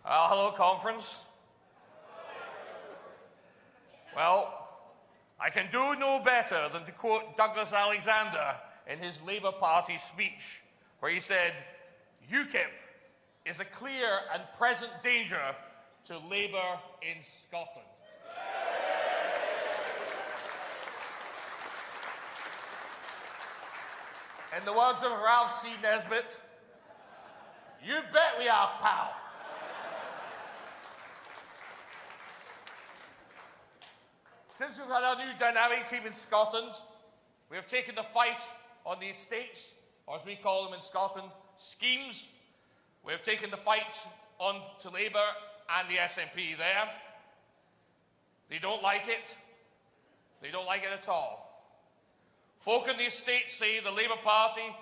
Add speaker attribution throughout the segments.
Speaker 1: Hello, conference. Well, I can do no better than to quote Douglas Alexander in his Labour Party speech, where he said, UKIP is a clear and present danger to Labour in Scotland. In the words of Ralph C. Nesbitt, you bet we are, pal. Since we've had our new dynamic team in Scotland, we have taken the fight on the estates, or as we call them in Scotland, schemes. We have taken the fight on to Labour and the SNP there. They don't like it. They don't like it at all. Folk in the estates say the Labour Party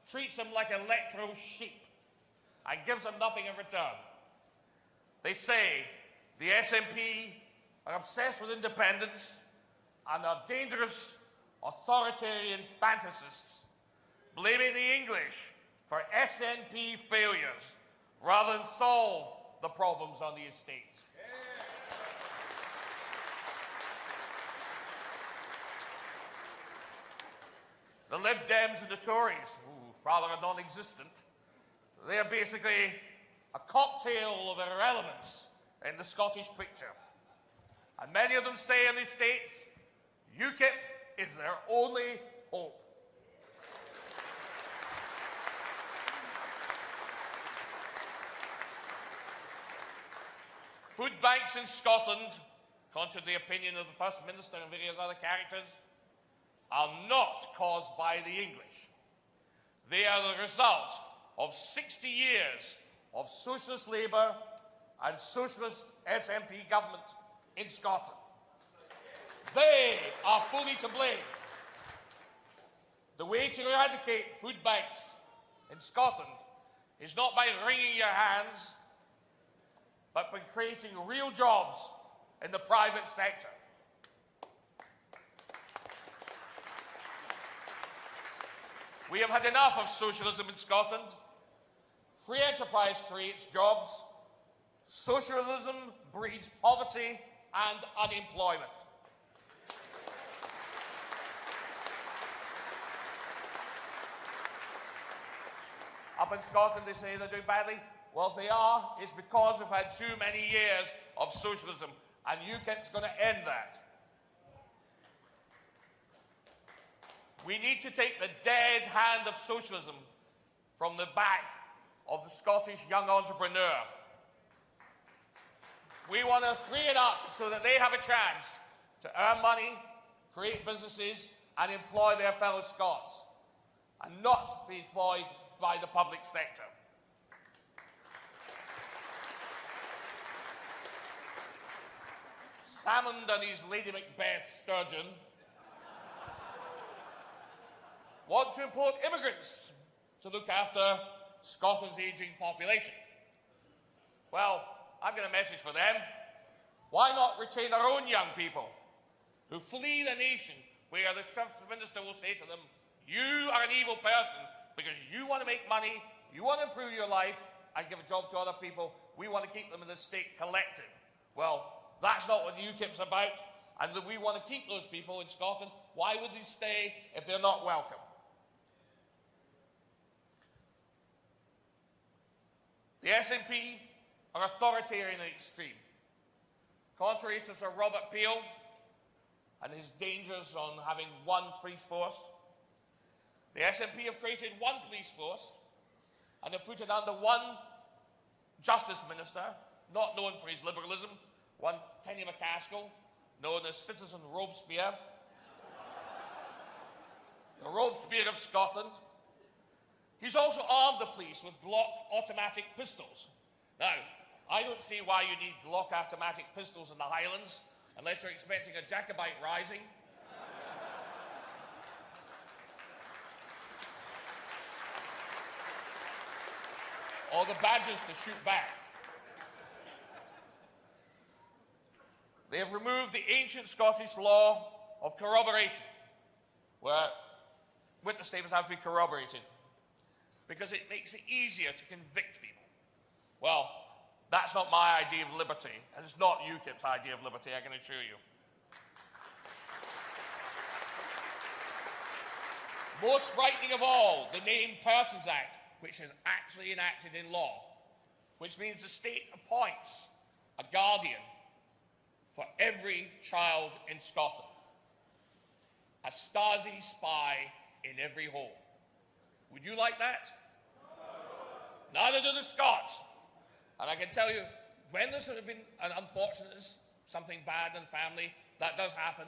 Speaker 1: treats them like electoral sheep and gives them nothing in return. They say the SNP are obsessed with independence and are dangerous authoritarian fantasists, blaming the English for SNP failures rather than solve the problems on the estates. The Lib Dems and the Tories, rather non-existent, they are basically a cocktail of irrelevance in the Scottish picture. And many of them say in the States, UKIP is their only hope. Food banks in Scotland, contrary to the opinion of the First Minister and various other characters, are not caused by the English. They are the result of 60 years of socialist Labour and socialist SNP government in Scotland. They are fully to blame. The way to eradicate food banks in Scotland is not by wringing your hands, but by creating real jobs in the private sector. We have had enough of socialism in Scotland. Free enterprise creates jobs. Socialism breeds poverty and unemployment. Up in Scotland, they say they're doing badly. Well, if they are, it's because we've had too many years of socialism, and UKIP's going to end that. We need to take the dead hand of socialism from the back of the Scottish young entrepreneur. We want to free it up so that they have a chance to earn money, create businesses, and employ their fellow Scots, and not be employed by the public sector. Salmond and his Lady Macbeth sturgeon want to import immigrants to look after Scotland's ageing population. Well, I've got a message for them. Why not retain our own young people who flee the nation where the First Minister will say to them, you are an evil person because you want to make money, you want to improve your life and give a job to other people. We want to keep them in the state collective. Well, that's not what the UKIP's about, and that we want to keep those people in Scotland. Why would they stay if they're not welcome? The SNP are authoritarian and extreme. Contrary to Sir Robert Peel and his dangers on having one police force, the SNP have created one police force and have put it under one Justice Minister, not known for his liberalism, one Kenny McCaskill, known as Citizen Robespierre, the Robespierre of Scotland. He's also armed the police with Glock automatic pistols. Now, I don't see why you need Glock automatic pistols in the Highlands unless you're expecting a Jacobite rising. Or the badges to shoot back. They have removed the ancient Scottish law of corroboration, where witness statements have to be corroborated, because it makes it easier to convict people. Well, That's not my idea of liberty, and it's not UKIP's idea of liberty, I can assure you. Most frightening of all, the Named Persons Act, which is actually enacted in law, which means the state appoints a guardian for every child in Scotland, a Stasi spy in every home. Would you like that? No. Neither do the Scots. And I can tell you, when there's been an unfortunate, something bad in the family, that does happen,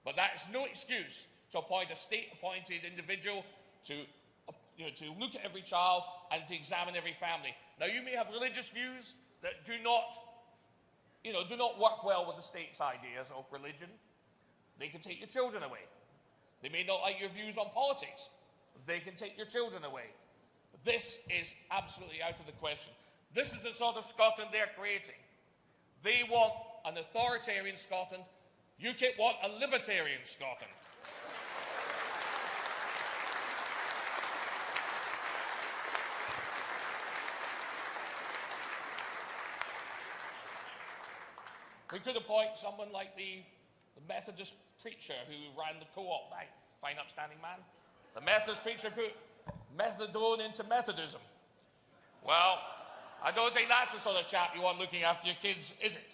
Speaker 1: but that is no excuse to appoint a state-appointed individual to look at every child and to examine every family. Now, you may have religious views that do not work well with the state's ideas of religion. They can take your children away. They may not like your views on politics. They can take your children away. This is absolutely out of the question. This is the sort of Scotland they're creating. They want an authoritarian Scotland. UKIP want a libertarian Scotland. We could appoint someone like the Methodist preacher who ran the co-op, fine upstanding man. The Methodist preacher put methadone into Methodism. Well, I don't think that's the sort of chap you want looking after your kids, is it?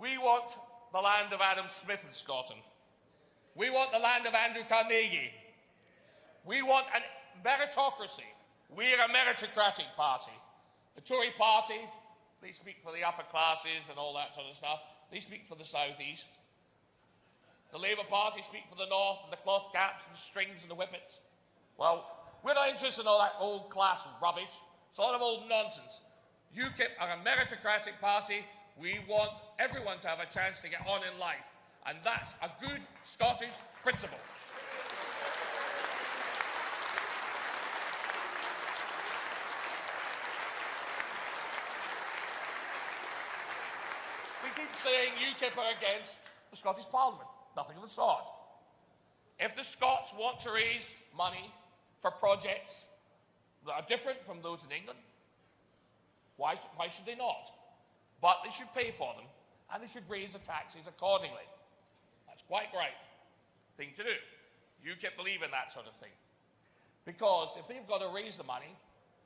Speaker 1: We want the land of Adam Smith in Scotland. We want the land of Andrew Carnegie. We want a meritocracy. We're a meritocratic party. The Tory party, they speak for the upper classes and all that sort of stuff. They speak for the South East. The Labour Party speak for the North and the cloth caps and the strings and the whippets. Well, we're not interested in all that old class rubbish. It's a lot of old nonsense. UKIP are a meritocratic party. We want everyone to have a chance to get on in life. And that's a good Scottish principle. We keep saying UKIP are against the Scottish Parliament. Nothing of the sort. If the Scots want to raise money for projects that are different from those in England, why should they not? But they should pay for them, and they should raise the taxes accordingly. That's quite right thing to do. UKIP believe in that sort of thing. Because if they've got to raise the money,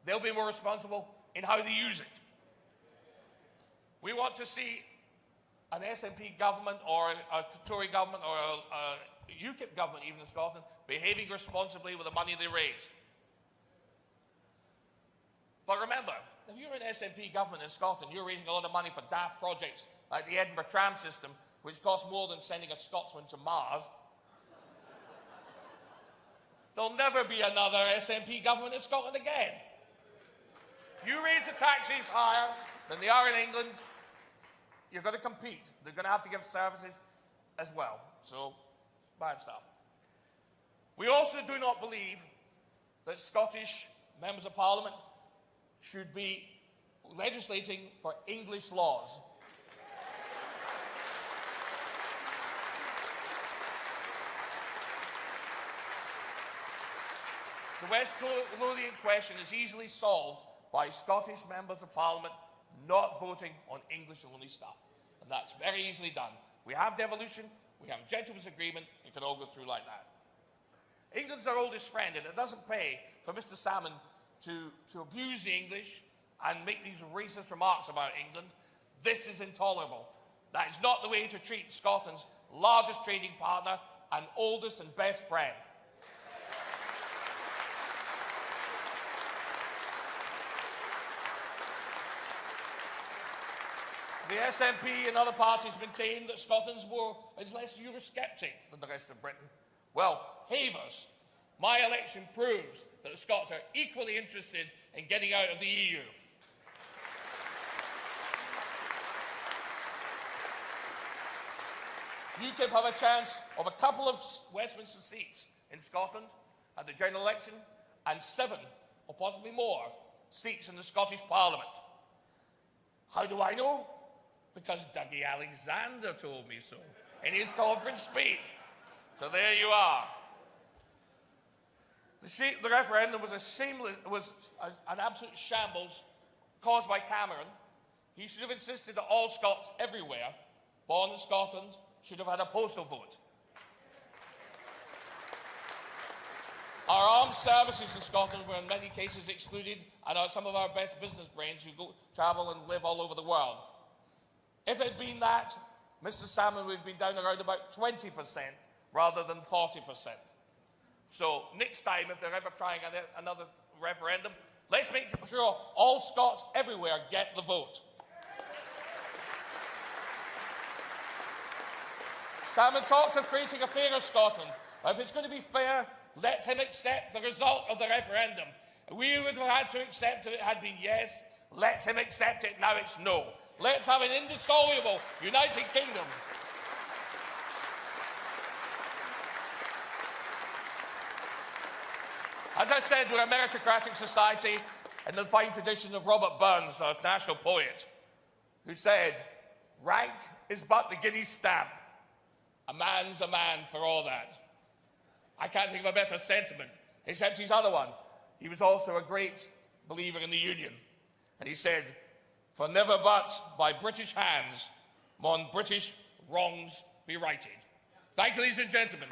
Speaker 1: they'll be more responsible in how they use it. We want to see an SNP government or a Tory government or a UKIP government, even in Scotland, behaving responsibly with the money they raise. But remember, if you're an SNP government in Scotland, you're raising a lot of money for daft projects like the Edinburgh tram system, which costs more than sending a Scotsman to Mars. There'll never be another SNP government in Scotland again. You raise the taxes higher than they are in England, you're going to compete. They're going to have to give services as well. So, bad stuff. We also do not believe that Scottish members of Parliament should be legislating for English laws. The West Lothian question is easily solved by Scottish members of Parliament not voting on English-only stuff. And that's very easily done. We have devolution, we have a gentleman's agreement, it can all go through like that. England's our oldest friend, and it doesn't pay for Mr. Salmon to abuse the English and make these racist remarks about England. This is intolerable. That is not the way to treat Scotland's largest trading partner and oldest and best friend. The SNP and other parties maintain that Scotland's is less Eurosceptic than the rest of Britain. Well, havers, my election proves that the Scots are equally interested in getting out of the EU. UKIP have a chance of a couple of Westminster seats in Scotland at the general election and 7, or possibly more, seats in the Scottish Parliament. How do I know? Because Dougie Alexander told me so in his conference speech. So there you are. The referendum was an absolute shambles caused by Cameron. He should have insisted that all Scots everywhere, born in Scotland, should have had a postal vote. Our armed services in Scotland were in many cases excluded, and some of our best business brains who travel and live all over the world. If it had been that, Mr. Salmon would have been down around about 20% rather than 40%. So next time, if they're ever trying another referendum, let's make sure all Scots everywhere get the vote. Salmon talked of creating a fairer Scotland. If it's going to be fair, let him accept the result of the referendum. We would have had to accept if it had been yes. Let him accept it. Now it's no. Let's have an indissoluble United Kingdom. As I said, we're a meritocratic society in the fine tradition of Robert Burns, our national poet, who said, "Rank is but the guinea's stamp. A man's a man for all that." I can't think of a better sentiment, except his other one. He was also a great believer in the Union. And he said, "For never but by British hands maun British wrongs be righted." Thank you, ladies and gentlemen.